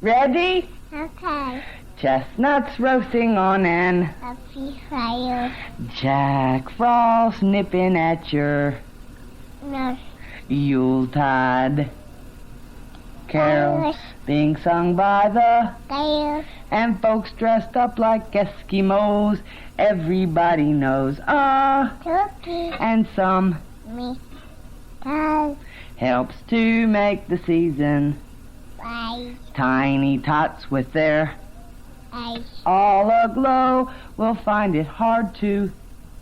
Ready? Okay. Chestnuts roasting on an Happy fire. Jack Frost nipping at your No. Yuletide. Carols being sung by the Fire. and folks dressed up like Eskimos. Everybody knows Cookie. and some Me. Bye. helps to make the season. Bye. Tiny tots with their Bye. all aglow will find it hard to.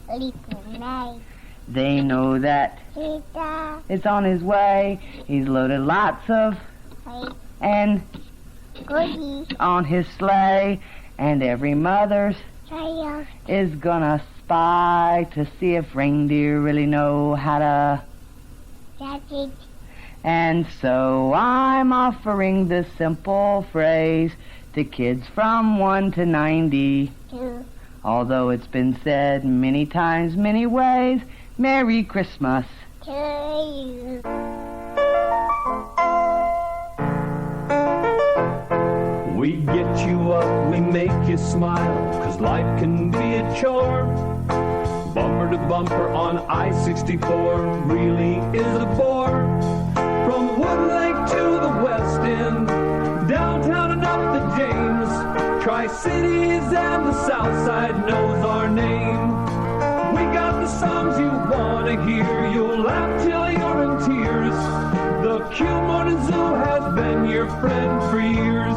Little night. They know that Tita. it's on his way. He's loaded lots of Bye. and Goodies. on his sleigh, and every mother's Fire. is gonna spy to see if reindeer really know how to. That's it. And so I'm offering this simple phrase to kids from 1 to 90. 2. Although it's been said many times, many ways, Merry Christmas. To you. We get you up, we make you smile, 'cause life can be a chore. Bumper to bumper on I-64 really is a bore. From Woodlake to the West End, downtown and up the James, Tri-Cities and the South Side knows our name. We got the songs you want to hear, you'll laugh till you're in tears. The Q Morning Zoo has been your friend for years.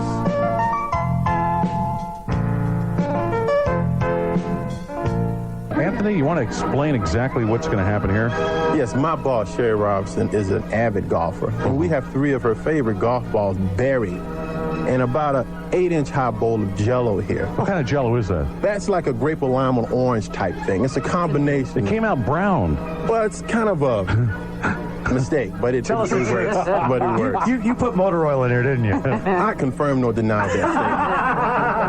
Anthony, you want to explain exactly what's going to happen here? Yes, my boss, Sherry Robinson, is an avid golfer, and we have 3 of her favorite golf balls buried in about an 8-inch high bowl of Jell-O here. What kind of Jell-O is that? That's like a grape lime or orange type thing. It's a combination. It came out brown. Well, it's kind of a mistake, but it works. But it works. You put motor oil in here, didn't you? I confirm nor deny that statement.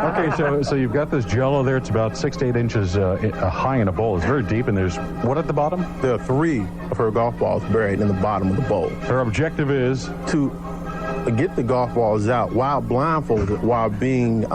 Okay, so you've got this Jell-O there. It's about 6 to 8 inches high in a bowl. It's very deep, and there's what at the bottom? There are 3 of her golf balls buried in the bottom of the bowl. Her objective is to get the golf balls out while blindfolded, while being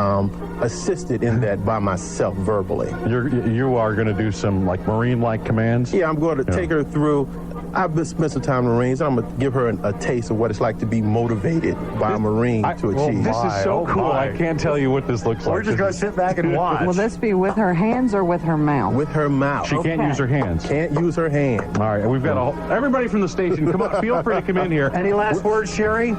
assisted in that by myself verbally. you are going to do some like Marine-like commands? Yeah, I'm going to take her through. I've spent some time in the Marines. I'm going to give her a taste of what it's like to be motivated by a Marine to achieve. This is so cool. I can't tell you what this looks like. We're just going to sit back and watch. Will this be with her hands or with her mouth? With her mouth. She can't use her hands. Can't use her hand. All right, we've got everybody from the station. Come on, feel free to come in here. Any last words, Sherry?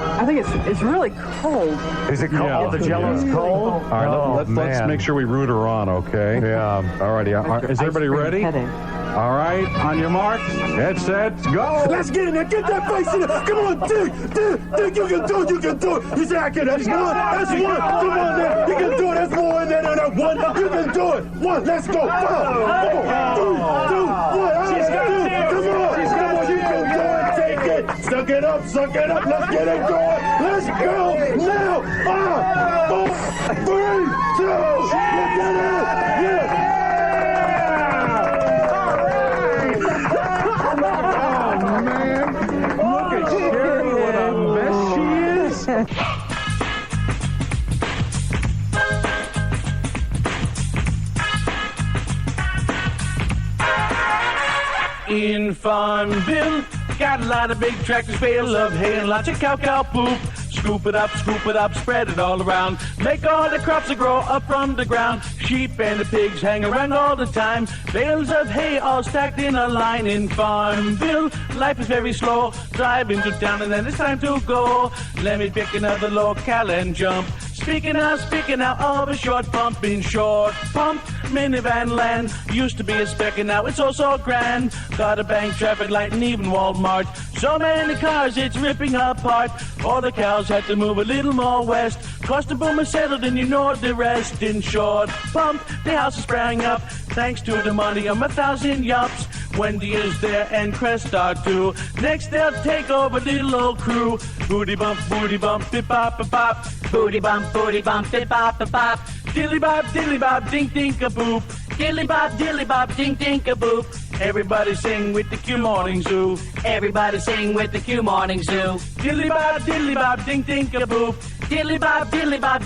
I think it's really cold. Is it cold? Yeah. Oh, the Jell-O's cold? All right, let's make sure we root her on, okay? Yeah. All righty. Is everybody ready? All right, on your marks, get set, go! Let's get in there, get that face in there! Come on, Dick, you can do it, you can do it! You say, I can, that's one, come on there, you can do it, that's more than that, one, you can do it! 1, let's go, 5, 4, 3, 2, 1, come on, you can do it, take it! Suck it up, let's get it going! Let's go, now! 5, 4, 3, 2, let's get it! Yeah! In Farmville, got a lot of big tractors, bale of hay and lots of cow poop. Scoop it up, spread it all around. Make all the crops that grow up from the ground. Sheep and the pigs hang around all the time. Bales of hay all stacked in a line. In Farmville, life is very slow. Drive into town and then it's time to go. Let me pick another locale and jump. Speaking now of a short pump. In short pump, minivan land. Used to be a speck and now it's all so grand. Got a bank, traffic light and even Walmart. So many cars it's ripping apart. All the cows had to move a little more west. Cost the boomer settled and you know the rest. In short pump, the house is sprang up. Thanks to the money of 1,000 yops. Wendy is there and Crest are too. Next they'll take over little old crew. Booty bump, bip bop, bop, bop. Booty bump, bip bop, bop, bop. Dilly bop, ding dink a boop. Dilly bop, ding dink a boop. Everybody sing with the Q Morning Zoo. Everybody sing with the Q Morning Zoo. Diddly bob, dink dink a boop. Diddly bob,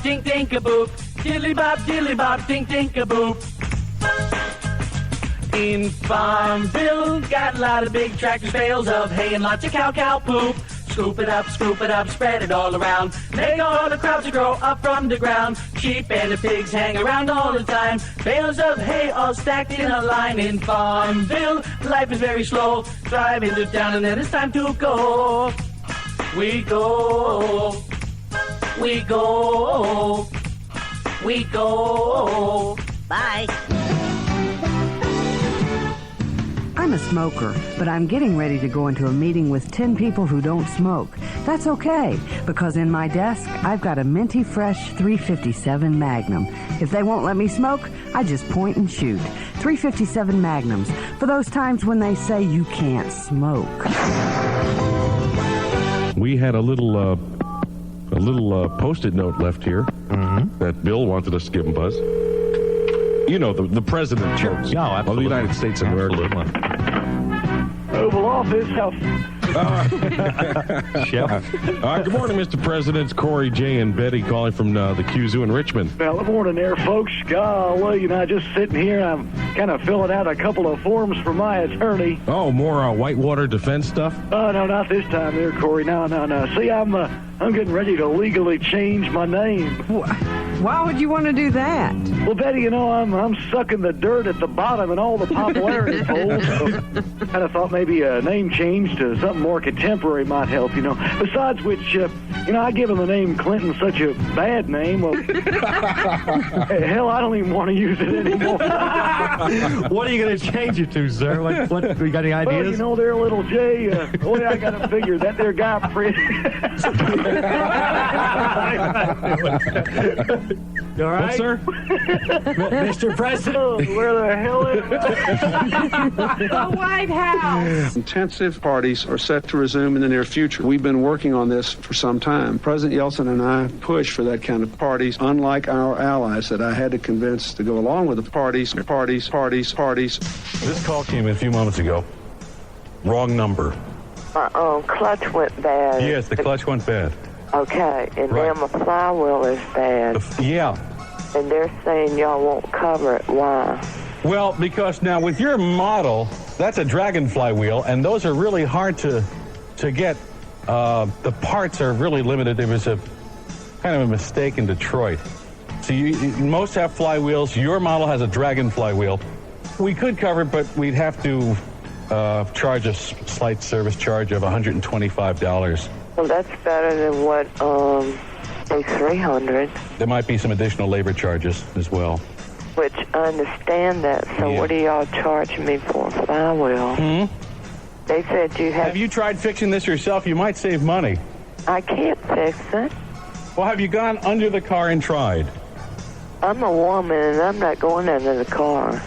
dink dink a boop. Diddly bob, dink dink a boop. In Farmville, got a lot of big tractors, bales of hay, and lots of cow poop. Scoop it up, spread it all around. Make all the crops grow up from the ground. Sheep and the pigs hang around all the time. Bales of hay all stacked in a line. In Farmville, life is very slow. Drive into town and then it's time to go. We go. We go. We go. Bye. I'm a smoker, but I'm getting ready to go into a meeting with 10 people who don't smoke. That's okay, because in my desk, I've got a minty fresh 357 Magnum. If they won't let me smoke, I just point and shoot. 357 Magnums, for those times when they say you can't smoke. We had a little Post-it note left here that Bill wanted us to give him buzz. You know, the president jokes of the United States of America. Oval Office, Chef. Good morning, Mr. President. It's Corey, Jay, and Betty calling from the QZOO in Richmond. Well, good morning there, folks. Golly, just sitting here, I'm kind of filling out a couple of forms for my attorney. Oh, more Whitewater defense stuff? Oh, no, not this time there, Corey. No. See, I'm getting ready to legally change my name. Why would you want to do that? Well, Betty, I'm sucking the dirt at the bottom in all the popularity polls. So kind of thought maybe a name change to something more contemporary might help, Besides which, I give him the name Clinton such a bad name. Well, hell, I don't even want to use it anymore. What are you going to change it to, sir? What you got any ideas? Well, there, little Jay, boy, I got to figure that there guy You all right? What, sir? Mr. President? Oh, where the hell is The White House! Intensive parties are set to resume in the near future. We've been working on this for some time. President Yeltsin and I push for that kind of parties, unlike our allies that I had to convince to go along with the parties. This call came in a few moments ago. Wrong number. Clutch went bad. Yes, the clutch went bad. Okay, and Right. now my flywheel is bad. Yeah. And they're saying y'all won't cover it. Why? Well, because now with your model, that's a dragonfly wheel, and those are really hard to get. The parts are really limited. There was a kind of a mistake in Detroit. So most have flywheels. Your model has a dragonfly wheel. We could cover it, but we'd have to charge a slight service charge of $125. Well, that's better than what, say $300. There might be some additional labor charges as well. Which I understand that. So Yeah. what are y'all charging me for a flywheel? They said you Have you tried fixing this yourself? You might save money. I can't fix it. Well, have you gone under the car and tried? I'm a woman and I'm not going under the car.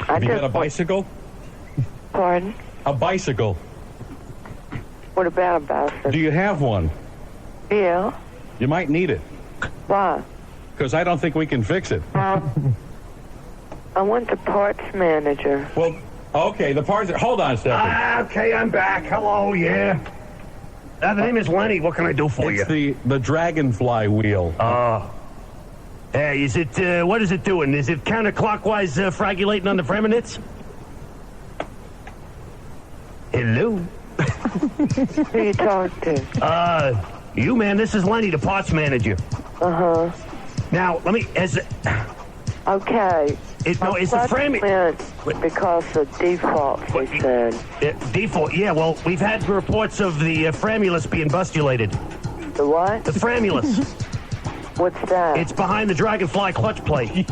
Have you got a bicycle? Pardon? A bicycle. What about a bicycle? Do you have one? Yeah. You might need it. Why? Because I don't think we can fix it. I want the parts manager. Well, okay, the parts... Hold on a second. Okay, I'm back. Hello, yeah. The name is Lenny. What can I do for It's you? the dragonfly wheel. Hey, is it, what is it doing? Is it counterclockwise fragulating on the Freminits? Hello? Who you talk to? You, man, this is Lenny, the parts manager. Uh-huh. Now, let me, Okay. it's the framing. Because of default, they said. Default, yeah, well, we've had reports of the Framulus being bustulated. The what? The Framulus. What's that? It's behind the dragonfly clutch plate.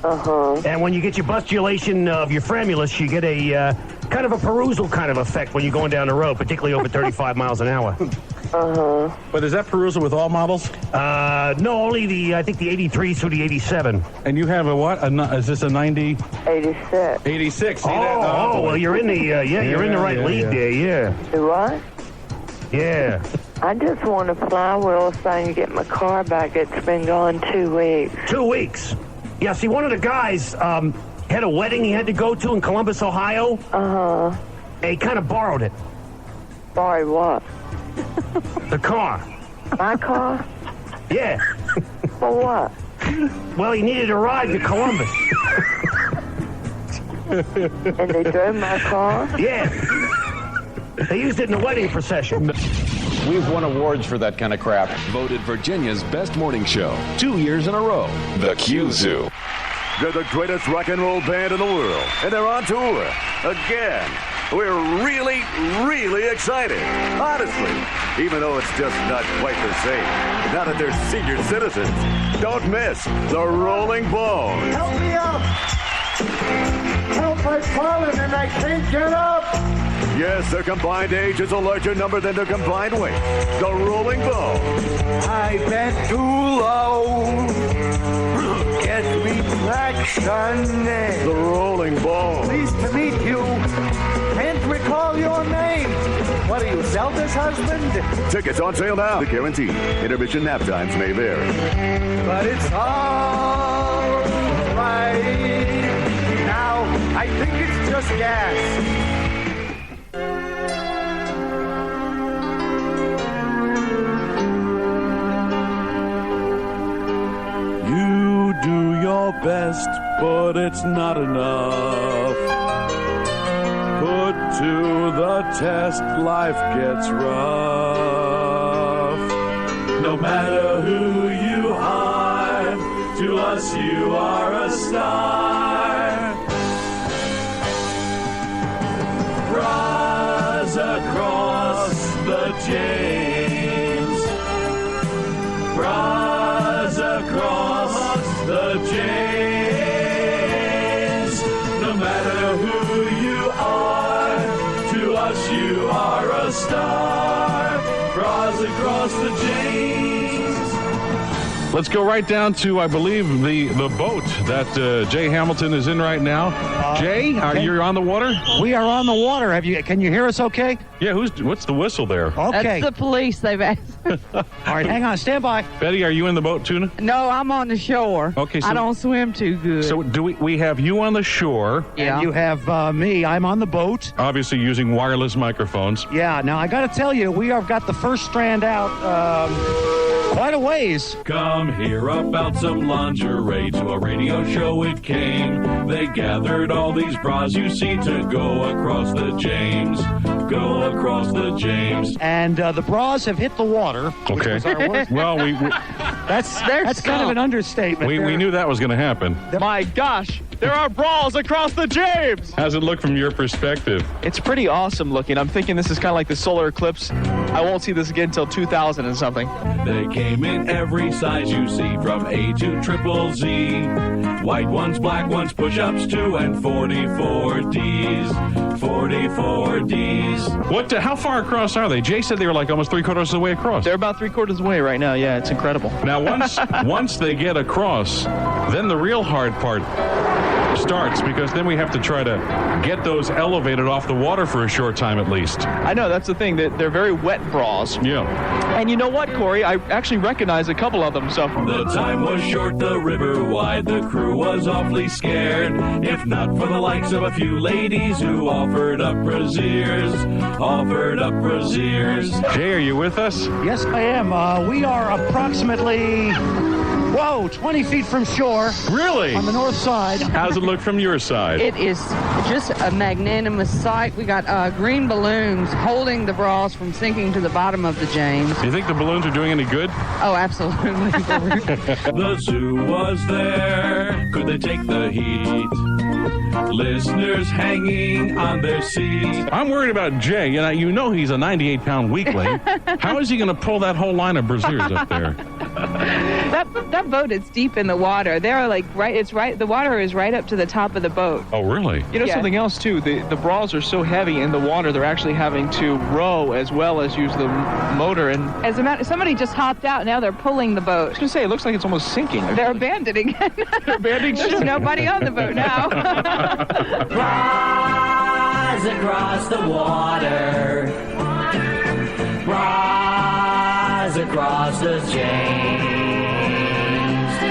Uh-huh. And when you get your bustulation of your Framulus, you get a kind of a perusal kind of effect when you're going down the road, particularly over 35 miles an hour. Uh-huh. But is that perusal with all models? No, only I think the 83 through the 87. And you have a what? Is this a 90? 86. 86. See Well, you're in the, you're in the right league there, yeah. The what? Yeah. I just want a flywheel so I can get my car back. It's been gone 2 weeks. 2 weeks. Yeah, see, one of the guys, Had a wedding he had to go to in Columbus, Ohio. Uh-huh. And he kind of borrowed it. Borrowed what? The car. My car? Yeah. For what? Well, he needed a ride to Columbus. And they drove my car? Yeah. They used it in the wedding procession. We've won awards for that kind of crap. Voted Virginia's best morning show 2 years in a row. The QZOO. They're the greatest rock and roll band in the world, and they're on tour again. We're really, really excited. Honestly, even though it's just not quite the same. Now that they're senior citizens, don't miss the Rolling Bones. Help me up! Help, I've fallen and I can't get up! Yes, their combined age is a larger number than their combined weight. The Rolling Bones. I bent too low. Get me back, Sunday. The Rolling Bones. Pleased to meet you. Can't recall your name. What are you, Zelda's husband? Tickets on sale now. Guaranteed. Intermission nap times may vary. But it's all right. Now, I think it's just gas. You do your best, but it's not enough. Put to the test, life gets rough. No matter who you are, to us you are a star. Rise across the James. Rise across the James. No matter who you are, to us you are a star. Rise across the James. Let's go right down to, I believe, the boat that Jay Hamilton is in right now. Jay, you're on the water? We are on the water. Can you hear us okay? Yeah, what's the whistle there? Okay. That's the police, they've asked. All right, hang on, stand by. Betty, are you in the boat, Tuna? No, I'm on the shore. Okay, so I don't swim too good. So do we have you on the shore? Yeah. And you have me. I'm on the boat. Obviously using wireless microphones. Yeah, now I got to tell you, we have got the first strand out quite a ways. Come hear about some lingerie. To a radio show it came. They gathered all these bras you see to go across the James. Go across the James. And the bras have hit the water. Okay. Well, that's kind of an understatement. We knew that was going to happen. My gosh, there are bras across the James. How's it look from your perspective? It's pretty awesome looking. I'm thinking this is kind of like the solar eclipse. I won't see this again until 2000 and something. They came in every size you see, from A to triple Z. White ones, black ones, push-ups too, and 44 Ds. 44 Ds. How far across are they? Jay said they were like almost 3/4 of the way across. They're about 3/4 of the way right now. Yeah, it's incredible. Now, once they get across, then the real hard part starts, because then we have to try to get those elevated off the water for a short time at least. I know, that's the thing. They're very wet bras. Yeah. And you know what, Corey? I actually recognize a couple of them. So the time was short, the river wide, the crew was awfully scared. If not for the likes of a few ladies who offered up brassieres. Offered up brassieres. Jay, are you with us? Yes, I am. We are approximately 20 feet from shore. Really? On the north side. How's it look from your side? It is just a magnanimous sight. We got green balloons holding the bras from sinking to the bottom of the James. Do you think the balloons are doing any good? Oh, absolutely. The zoo was there. Could they take the heat? Listeners hanging on their seat. I'm worried about Jay. You know he's a 98-pound weakling. How is he going to pull that whole line of brassieres up there? That boat is deep in the water. They're like the water is right up to the top of the boat. Oh, really? You know something else too? The bras are so heavy in the water, they're actually having to row as well as use the motor. And as a matter, somebody just hopped out. Now they're pulling the boat. I was gonna say, it looks like it's almost sinking. They're abandoning it. They're abandoning There's ship. nobody on the boat now. Rise across the water. Rise across the James.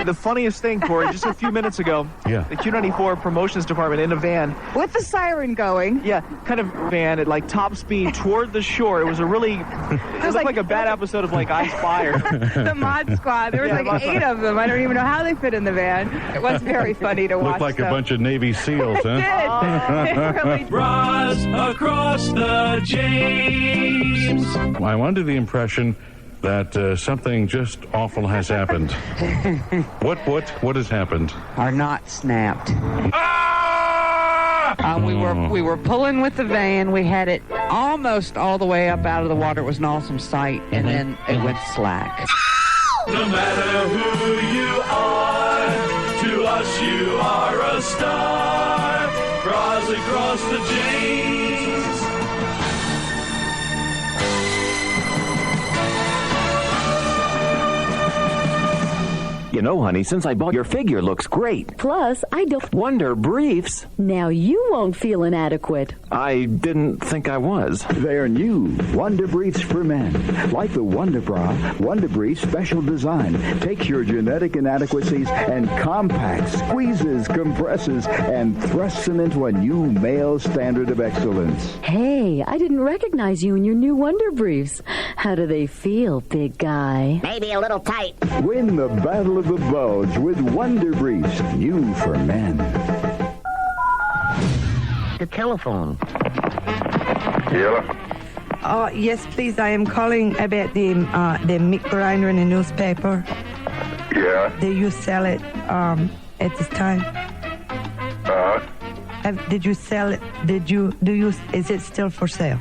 the funniest thing, Corey, just a few minutes ago, Yeah. the Q94 promotions department in a van. With the siren going. Yeah, kind of van at like top speed toward the shore. It was a really, it looked like a bad episode of like Ice Fire. The Mod Squad. There was like 8 of them. I don't even know how they fit in the van. It was very funny to watch. Looked like though. a bunch of Navy SEALs, huh? It really did. Bras across the James. I'm under the impression that something just awful has happened. What has happened? Our knot snapped. We were pulling with the van. We had it almost all the way up out of the water. It was an awesome sight, and then it went slack. No matter who you are, to us you are a star. Bras across the James. You know, honey, since I bought your figure looks great. Plus, I don't... Wonder Briefs. Now you won't feel inadequate. I didn't think I was. They're new Wonder Briefs for men. Like the Wonder Bra, Wonder Briefs special design takes your genetic inadequacies and compacts, squeezes, compresses, and thrusts them into a new male standard of excellence. Hey, I didn't recognize you in your new Wonder Briefs. How do they feel, big guy? Maybe a little tight. Win the Battle of the Bulge with Wonder Briefs, new for men. The telephone. Yeah. Yes, please. I am calling about the meat grinder in the newspaper. Yeah. Do you sell it at this time? Did you sell it? Is it still for sale?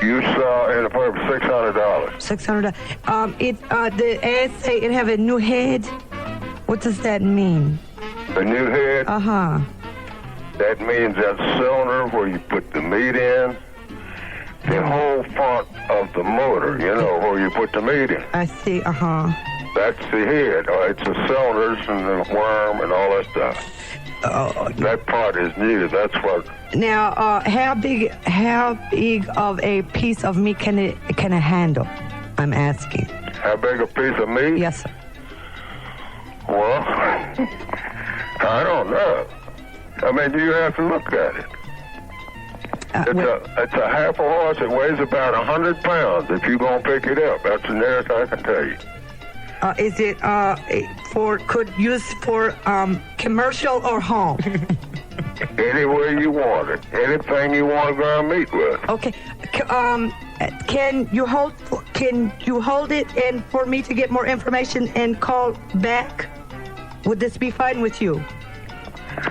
You saw it for $600. $600. The ad say it have a new head. What does that mean? A new head? Uh-huh. That means that cylinder where you put the meat in, the whole front of the motor, you know, where you put the meat in. I see, uh-huh. That's the head. It's the cylinders and the worm and all that stuff. That part is new. That's what. Now, how big of a piece of meat can it handle? I'm asking. How big a piece of meat? Yes, sir. Well, I don't know. I mean, you have to look at it. It's a half a horse. It weighs about 100 pounds. If you're gonna pick it up, that's the nearest I can tell you. Is it could use for commercial or home? Anywhere you want it. Anything you want to ground meat with. Okay. Can you hold it and for me to get more information and call back? Would this be fine with you?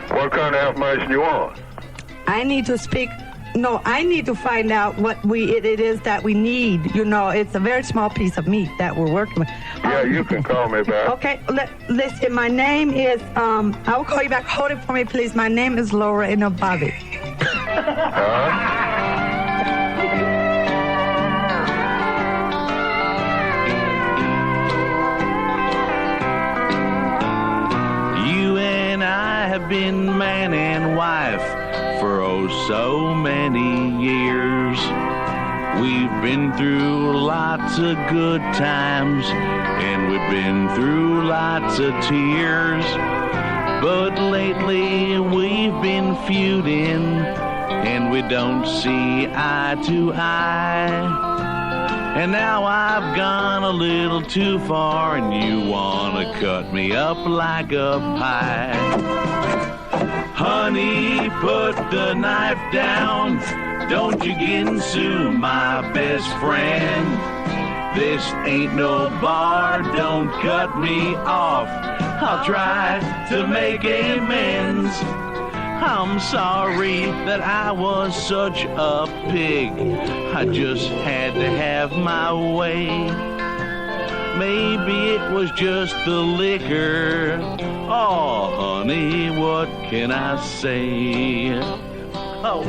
What kind of information you want? I need to speak. No, I need to find out what it is that we need. You know, it's a very small piece of meat that we're working with. Yeah, you can call me back. Okay, listen, my name is, I will call you back. Hold it for me, please. My name is Laura and Bobby. You and I have been man and wife for so many years. We've been through lots of good times and we've been through lots of tears. But lately we've been feuding and we don't see eye to eye. And now I've gone a little too far and you wanna cut me up like a pie. Honey, put the knife down. Don't you Q my best friend. This ain't no bar, don't cut me off. I'll try to make amends. I'm sorry that I was such a pig. I just had to have my way. Maybe it was just the liquor. Oh, honey, what can I say? Oh,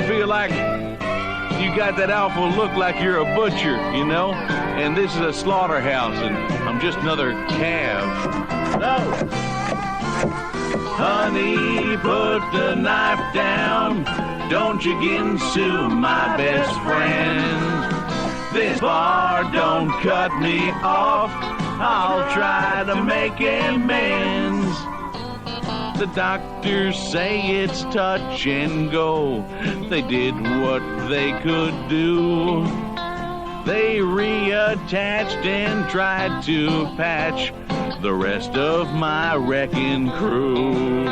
feel like you got that awful look like you're a butcher, you know? And this is a slaughterhouse, and I'm just another calf. No! Honey, put the knife down. Don't you Q my best friend. This bar don't cut me off. I'll try to make amends. The doctors say it's touch and go. They did what they could do. They reattached and tried to patch the rest of my wrecking crew.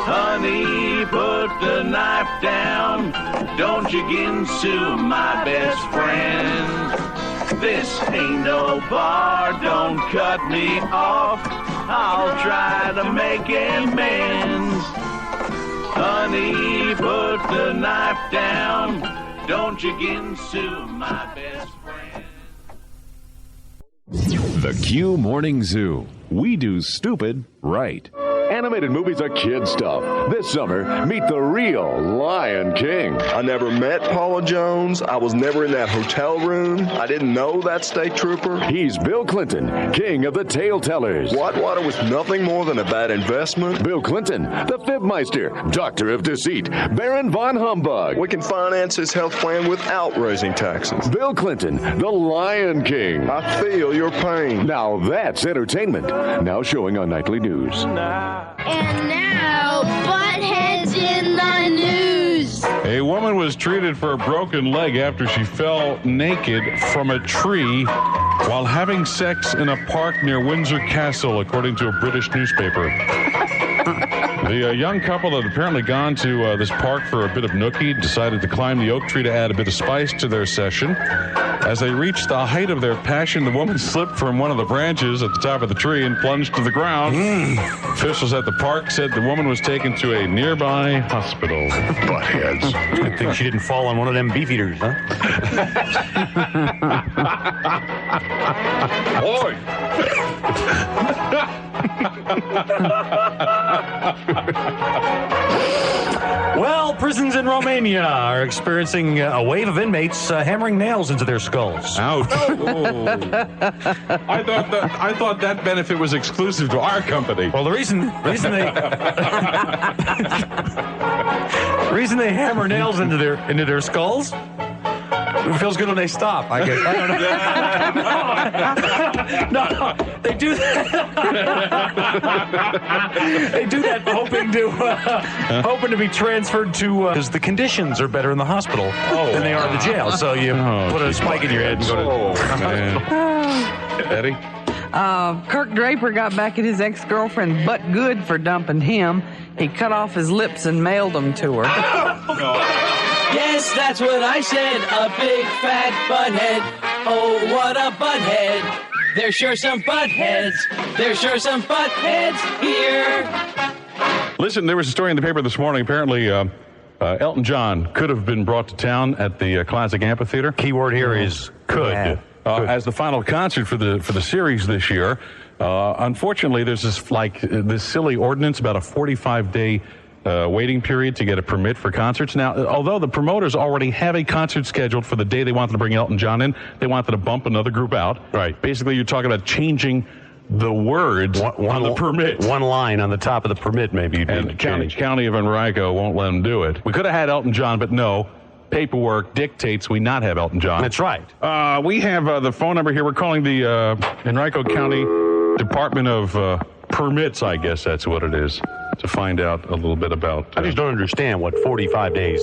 Honey, put the knife down. Don't you ginsu my best friend. This ain't no bar, don't cut me off. I'll try to make amends. Honey, put the knife down. Don't you ginsu my best friend. The Q Morning Zoo. We do stupid right. Animated movies are kid stuff. This summer, meet the real Lion King. I never met Paula Jones. I was never in that hotel room. I didn't know that state trooper. He's Bill Clinton, king of the tale tellers. Whitewater was nothing more than a bad investment. Bill Clinton, the Fibmeister, doctor of deceit, Baron von Humbug. We can finance his health plan without raising taxes. Bill Clinton, the Lion King. I feel your pain. Now that's entertainment. Now showing on Nightly News. And now, Buttheads in the News. A woman was treated for a broken leg after she fell naked from a tree while having sex in a park near Windsor Castle, according to a British newspaper. The young couple had apparently gone to this park for a bit of nookie, decided to climb the oak tree to add a bit of spice to their session. As they reached the height of their passion, the woman slipped from one of the branches at the top of the tree and plunged to the ground. Officials at the park said the woman was taken to a nearby hospital. Buttheads. I think she didn't fall on one of them beef eaters, huh? Boy! Well, prisons in Romania are experiencing a wave of inmates hammering nails into their skulls. Ouch. Oh. I thought that benefit was exclusive to our company. Well, the reason they hammer nails into their skulls, it feels good when they stop. I guess. I don't know. No, they do that. They do that hoping to be transferred to because the conditions are better in the hospital than they are in the jail. So you put a spike in your head and go to. Eddie. Kirk Draper got back at his ex-girlfriend Butt Good for dumping him. He cut off his lips and mailed them to her. Yes, that's what I said, a big fat butthead. Oh, what a butthead. There's sure some buttheads. There's sure some buttheads here. Listen, there was a story in the paper this morning. Apparently, Elton John could have been brought to town at the Classic Amphitheater. Keyword here is could. As the final concert for the series this year. Unfortunately, there's this silly ordinance about a 45-day waiting period to get a permit for concerts. Now, although the promoters already have a concert scheduled for the day they wanted to bring Elton John in, they wanted to bump another group out. Right. Basically, you're talking about changing the words on the permit. One line on the top of the permit, maybe. And County of Enrico won't let them do it. We could have had Elton John, but no. Paperwork dictates we not have Elton John. That's right. We have the phone number here. We're calling the Enrico County Department of Permits, I guess that's what it is, to find out a little bit about... I just don't understand what 45 days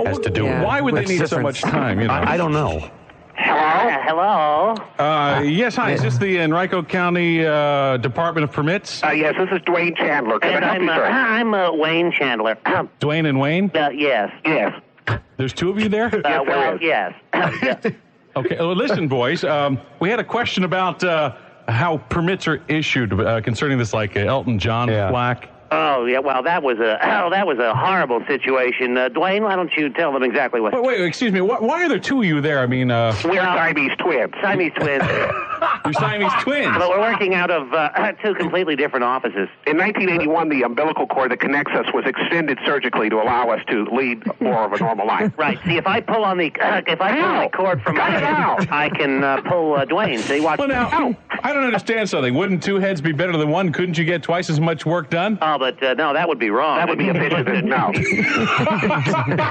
has to do with it. Why would they need so much time? You know? I don't know. Hello? Yes, hi. Is this the Enrico County Department of Permits? Yes, this is Dwayne Chandler. I'm Wayne Chandler. Dwayne and Wayne? Yes. There's two of you there? Yes. Okay, well, listen, boys. We had a question about how permits are issued concerning this, Elton John plaque. Oh, yeah, well, that was a horrible situation. Dwayne, why don't you tell them exactly what... Wait, excuse me. Why are there two of you there? I mean... We're Siamese twins. Siamese twins. You're Siamese twins? But we're working out of two completely different offices. In 1981, the umbilical cord that connects us was extended surgically to allow us to lead more of a normal life. Right. See, if I pull on the cord from my... I can pull Dwayne. See, watch... Well, now, I don't understand something. Wouldn't two heads be better than one? Couldn't you get twice as much work done? Oh, but no, that would be wrong. That would be efficient. No.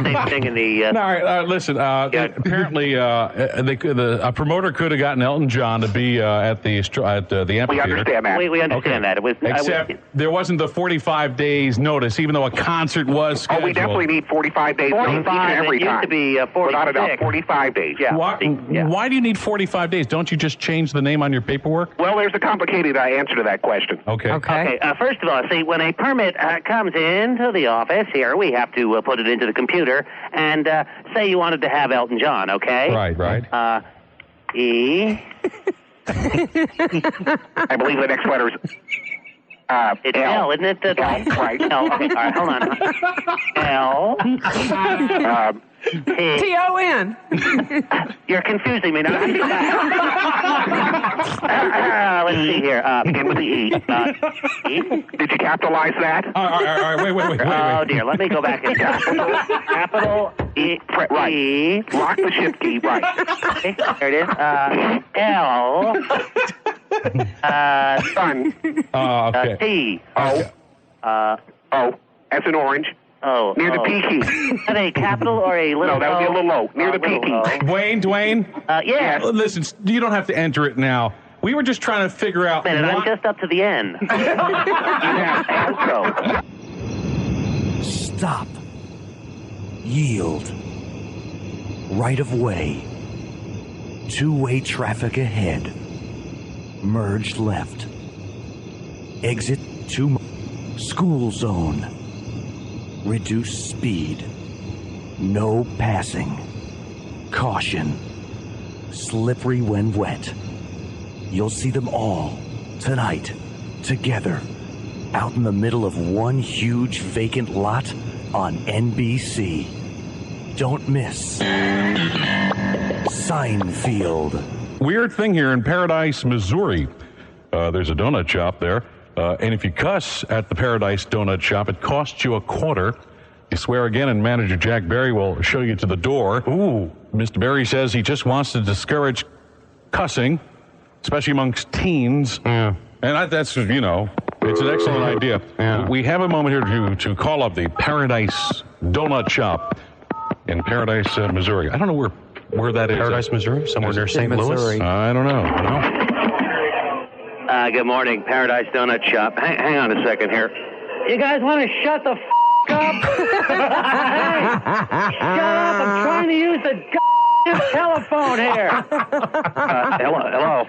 Same thing in the... No, all right, listen, apparently a promoter could have gotten Elton John to be at the amphitheater. We understand that. We understand that. It was, Except there wasn't the 45 days notice, even though a concert was scheduled. Oh, we definitely need 45 days notice each and every time. It used to be 46. Without a doubt, 45 days. Yeah. Why do you need 45 days? Don't you just change the name on your paperwork? Well, there's a complicated answer to that question. Okay. First of all, see, when a permit comes into the office here, we have to put it into the computer and say you wanted to have Elton John, okay? Right. E. I believe the next letter is... it's L, isn't it? Right. L. Okay, all right, hold on. L. T-O-N. You're confusing me now. Let's see here. Begin with the E. E? Did you capitalize that? All right, wait. Oh, dear. Let me go back and capital E. Right. E. Lock the shift key. Right. Okay, there it is. L. Son. Okay. T. O. O. As in orange. Oh. Near the P key. Is that a capital or a little? No, that would be a little low. Near the P key. Dwayne? Yes. Listen, you don't have to enter it now. We were just trying to figure out... I'm just up to the N. Stop. Yield. Right of way. Two-way traffic ahead. Merge left. Exit 2. School zone. Reduce speed. No passing. Caution. Slippery when wet. You'll see them all tonight, together, out in the middle of one huge vacant lot on NBC. Don't miss Seinfeld. Weird thing here in Paradise, Missouri. There's a donut shop there. And if you cuss at the Paradise Donut Shop, it costs you $0.25. You swear again, and manager Jack Berry will show you to the door. Ooh. Mr. Berry says he just wants to discourage cussing, especially amongst teens. Yeah. And that's, it's an excellent idea. Yeah. We have a moment here to call up the Paradise Donut Shop in Paradise, Missouri. I don't know where that is. Paradise, Missouri? Somewhere near St. Louis? I don't know. Good morning, Paradise Donut Shop. Hang on a second here. You guys want to shut the up? Hey, shut up! I'm trying to use the telephone here. Hello.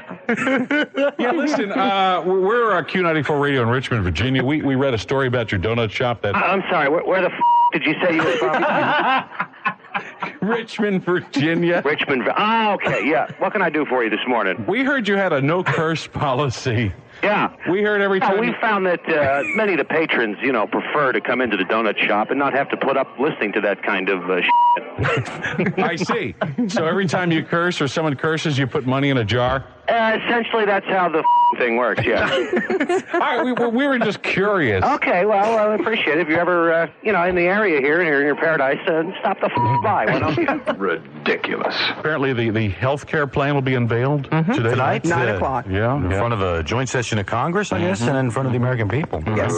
Yeah, listen. We're Q94 Radio in Richmond, Virginia. We read a story about your donut shop. I'm sorry. Where the did you say you were from? Richmond, Virginia. Richmond. Okay. Yeah. What can I do for you this morning? We heard you had a no curse policy. Yeah. We heard every time. We found that many of the patrons, prefer to come into the donut shop and not have to put up listening to that kind of shit. I see. So every time you curse or someone curses, you put money in a jar? Essentially, that's how the thing works, yeah. All right, we were just curious. Okay, well, I appreciate it. If you're ever, in the area here, in your Paradise, stop the by. Why don't you? Ridiculous. Apparently, the health care plan will be unveiled today. Tonight? 9 o'clock. Yeah. In front of a joint session of Congress, I guess, and in front of the American people. Yes.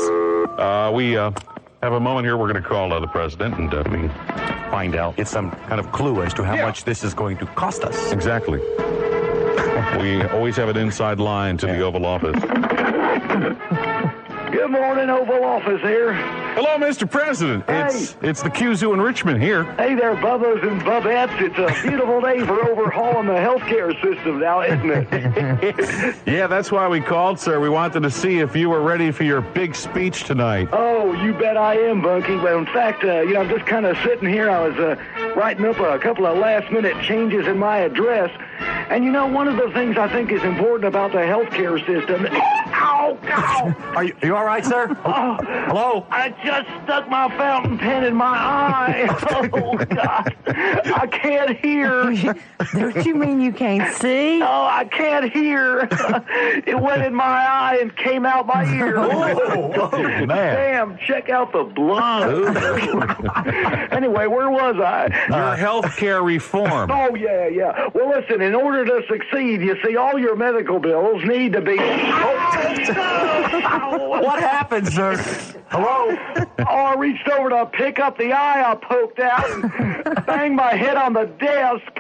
We have a moment here. We're going to call the president and we find out. Get some kind of clue as to how much this is going to cost us. Exactly. We always have an inside line to the Oval Office. Good morning, Oval Office here. Hello, Mr. President. Hey. It's the QZOO in Richmond here. Hey there, Bubbas and Bubettes. It's a beautiful day for overhauling the healthcare system now, isn't it? Yeah, that's why we called, sir. We wanted to see if you were ready for your big speech tonight. Oh, you bet I am, Bunky. Well, in fact, I'm just kind of sitting here. I was writing up a couple of last-minute changes in my address. And, one of the things I think is important about the healthcare system... Ow! Ow! Ow! Are you all right, sir? Hello? I just stuck my fountain pen in my eye. Oh, God. I can't hear. Don't you mean you can't see? No, I can't hear. It went in my eye and came out my ear. Oh, man. Damn, check out the blood. Anyway, where was I? Your health care reform. Oh, yeah. Well, listen, in order to succeed, you see, all your medical bills need to be... What happened, sir? Hello? Oh, I reached over to pick up the eye I poked out and banged my head on the desk.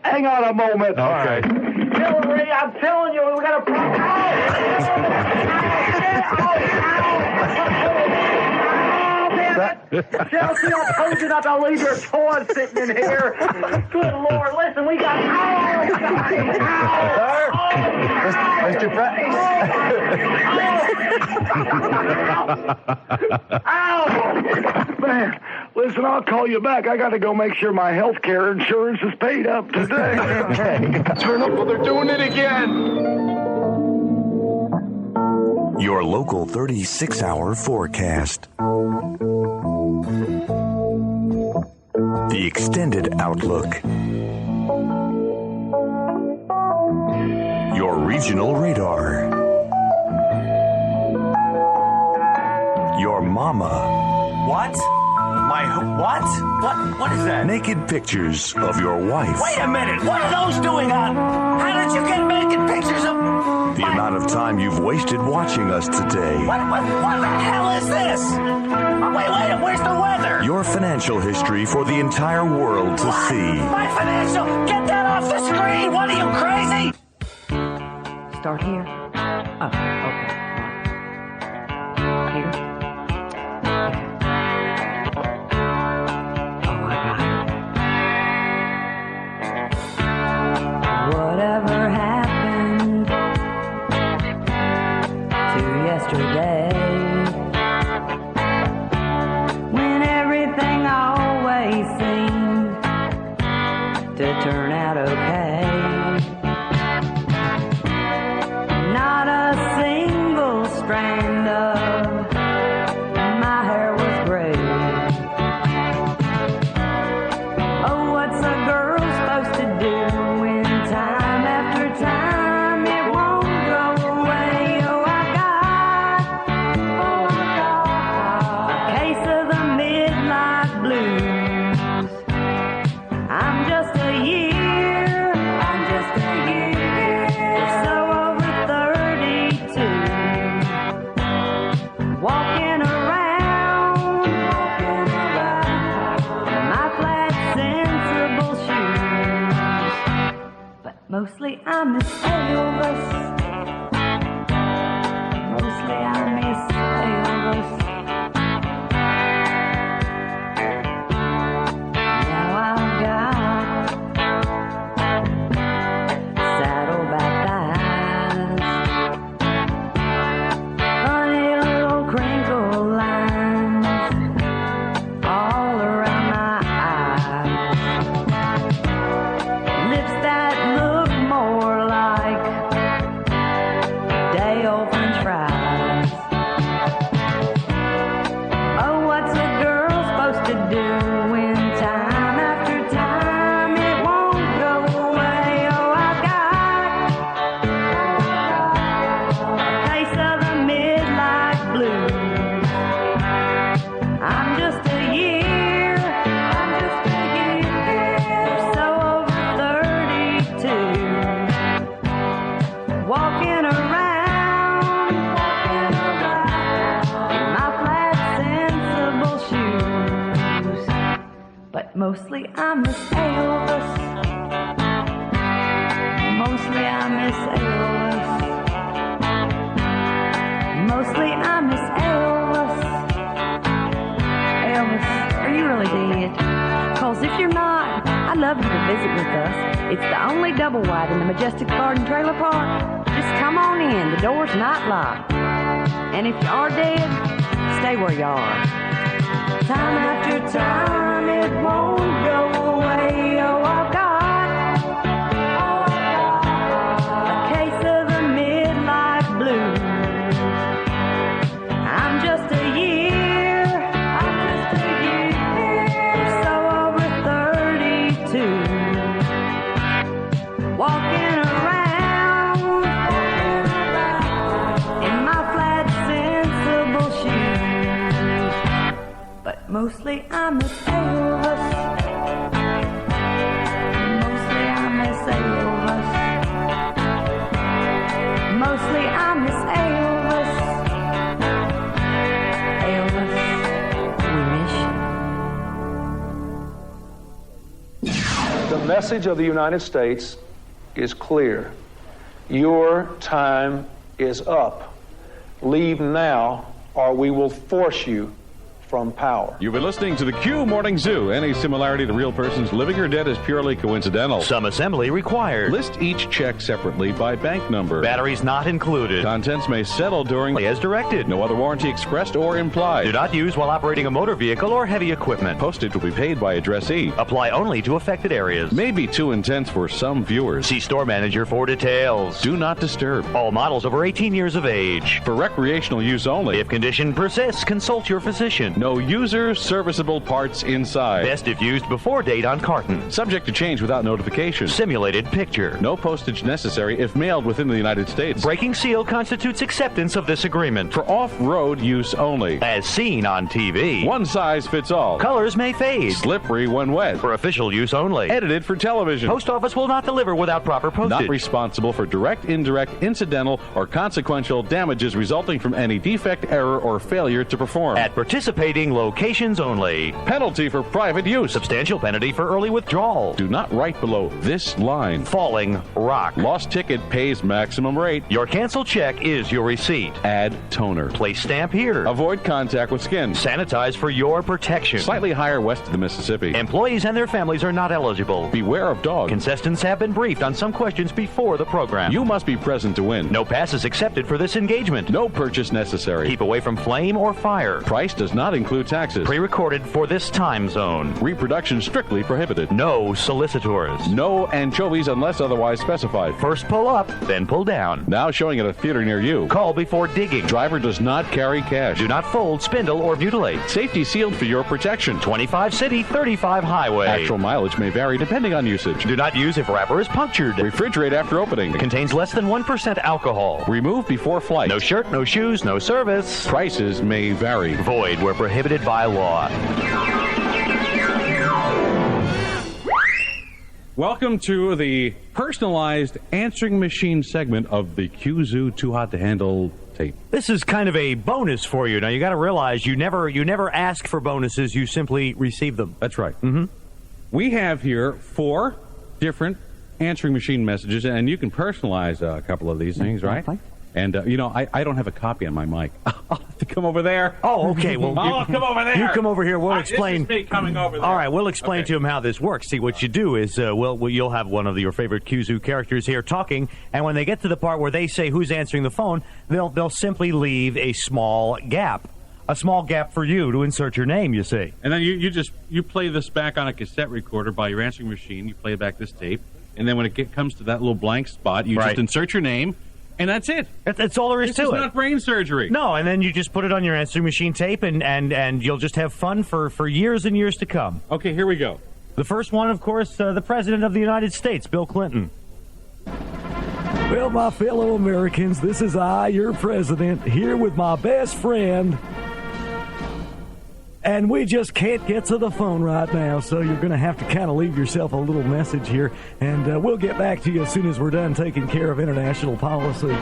Hang on a moment. All right. Hillary, I'm telling you, we got a problem. Chelsea, I told you not to leave your toy sitting in here. Good Lord, listen, we got... Sir? Mr. Ow! Man, listen, I'll call you back. I got to go make sure my health care insurance is paid up today. Turn up, well, they're doing it again. Your local 36-hour forecast. The extended outlook. Your regional radar. Your mama. What? What? What is that? Naked pictures of your wife. Wait a minute. What are those doing on? How did you get naked pictures of... The amount of time you've wasted watching us today. What the hell is this? Wait, where's the weather? Your financial history for the entire world to see. My financial? Get that off the screen! What are you, crazy? Start here. Oh, okay. Here. Oh, I got it. Whatever happened to yesterday, when everything always seemed to turn out okay. Not a single strand of my hair was gray. Oh, what's a girl supposed to do when time after time it won't go away? Oh, I got a case of the midlife blues. I'm just a year. So over 32, walking around my flat, sensible shoes. But mostly I miss Elvis. Mostly I miss Elvis. Now I've got saddleback thighs, funny little crinkle lines all around my eyes, lips that look more like day-old French fries. Oh, what's a girl supposed to do when time after time it won't go away? Oh, I've got a case of the midlife blues. I'm just a year. So over 32, walking around my flat, sensible shoes. But mostly I miss Elvis. Mostly I miss Elvis. Mostly I miss Elvis. Elvis, are you really dead? 'Cause if you're not, I'd love you to visit with us. It's the only double wide in the Majestic Garden Trailer Park. Just come on in. The door's not locked. And if you are dead, stay where you are. Time after time, it won't go away. Oh, I've got a case of the midlife Mostly I miss Elvis. Mostly I miss Elvis. Mostly I miss Elvis. Elvis, we miss you. The message of the United States is clear. Your time is up. Leave now, or we will force you from power. You've been listening to the Q Morning Zoo. Any similarity to real persons living or dead is purely coincidental. Some assembly required. List each check separately by bank number. Batteries not included. Contents may settle during as directed. No other warranty expressed or implied. Do not use while operating a motor vehicle or heavy equipment. Postage will be paid by addressee. Apply only to affected areas. May be too intense for some viewers. See store manager for details. Do not disturb. All models over 18 years of age. For recreational use only. If condition persists, consult your physician. No user serviceable parts inside. Best if used before date on carton. Subject to change without notification. Simulated picture. No postage necessary if mailed within the United States. Breaking seal constitutes acceptance of this agreement. For off-road use only. As seen on TV. One size fits all. Colors may fade. Slippery when wet. For official use only. Edited for television. Post office will not deliver without proper postage. Not responsible for direct, indirect, incidental, or consequential damages resulting from any defect, error, or failure to perform. At participating locations only. Penalty for private use. Substantial penalty for early withdrawal. Do not write below this line. Falling rock. Lost ticket pays maximum rate. Your canceled check is your receipt. Add toner. Place stamp here. Avoid contact with skin. Sanitize for your protection. Slightly higher west of the Mississippi. Employees and their families are not eligible. Beware of dogs. Contestants have been briefed on some questions before the program. You must be present to win. No passes accepted for this engagement. No purchase necessary. Keep away from flame or fire. Price does not include taxes. Pre-recorded for this time zone. Reproduction strictly prohibited. No solicitors. No anchovies unless otherwise specified. First pull up, then pull down. Now showing at a theater near you. Call before digging. Driver does not carry cash. Do not fold, spindle, or mutilate. Safety sealed for your protection. 25 city, 35 highway. Actual mileage may vary depending on usage. Do not use if wrapper is punctured. Refrigerate after opening. Contains less than 1% alcohol. Remove before flight. No shirt, no shoes, no service. Prices may vary. Void where prohibited by law. Welcome to the personalized answering machine segment of the QZOO Too Hot to Handle tape. This is kind of a bonus for you. Now, you got to realize you never ask for bonuses. You simply receive them. That's right. Mm-hmm. We have here 4 different answering machine messages, and you can personalize a couple of these things, right? And, I don't have a copy on my mic. I'll have to come over there. Oh, okay. Well, I'll come over there. You come over here. We'll explain. This is me coming over there. All right, we'll explain to him how this works. See, what you do is, you'll have one of your favorite QZOO characters here talking, and when they get to the part where they say who's answering the phone, they'll simply leave a small gap. A small gap for you to insert your name, you see. And then you play this back on a cassette recorder by your answering machine. You play back this tape, and then when it comes to that little blank spot, you just insert your name. And that's it. That's all there is to it. It's not brain surgery. No, and then you just put it on your answering machine tape, and you'll just have fun for years and years to come. Okay, here we go. The first one, of course, the President of the United States, Bill Clinton. Well, my fellow Americans, this is I, your president, here with my best friend. And we just can't get to the phone right now, so you're going to have to kind of leave yourself a little message here, and we'll get back to you as soon as we're done taking care of international policy.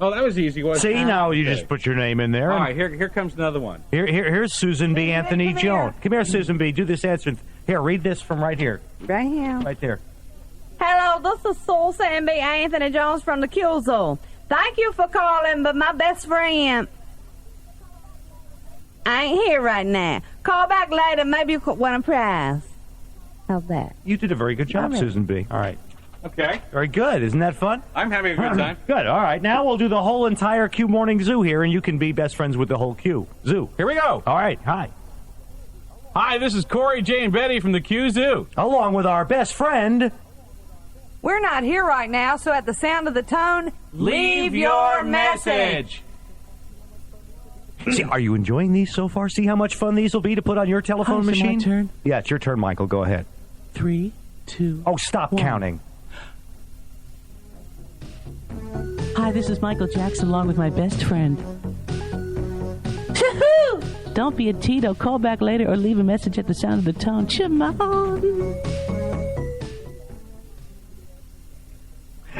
Oh, that was easy, wasn't it? See, now you just put your name in there. All right, here comes another one. Here's Susan B. Anthony Jones. Come here, Susan B. Do this answer. Here, read this from right here. Right here. Right there. Hello, this is Susan B. Anthony Jones from the QZOO. Thank you for calling, but my best friend... I ain't here right now. Call back later. Maybe you could win a prize. How's that? You did a very good job, Susan B. All right. Okay. Very good. Isn't that fun? I'm having a good time. Good. All right. Now we'll do the whole entire Q Morning Zoo here, and you can be best friends with the whole Q Zoo. Here we go. All right. Hi. Hi, this is Corey, Jay, and Betty from the QZOO. Along with our best friend... We're not here right now, so at the sound of the tone, leave your message. See, are you enjoying these so far? See how much fun these will be to put on your telephone machine? My turn? Yeah, it's your turn, Michael. Go ahead. 3, 2... Oh, stop counting. Hi, this is Michael Jackson along with my best friend. Don't be a Tito. Call back later or leave a message at the sound of the tone. Chimon.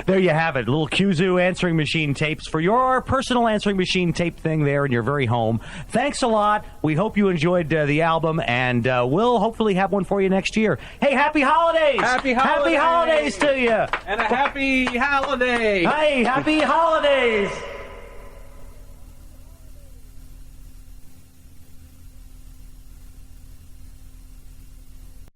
There you have it. Little QZOO answering machine tapes for your personal answering machine tape thing there in your very home. Thanks a lot. We hope you enjoyed the album, and we'll hopefully have one for you next year. Hey, happy holidays! Happy holidays! Happy holidays to you! And a happy holiday! Hey, happy holidays!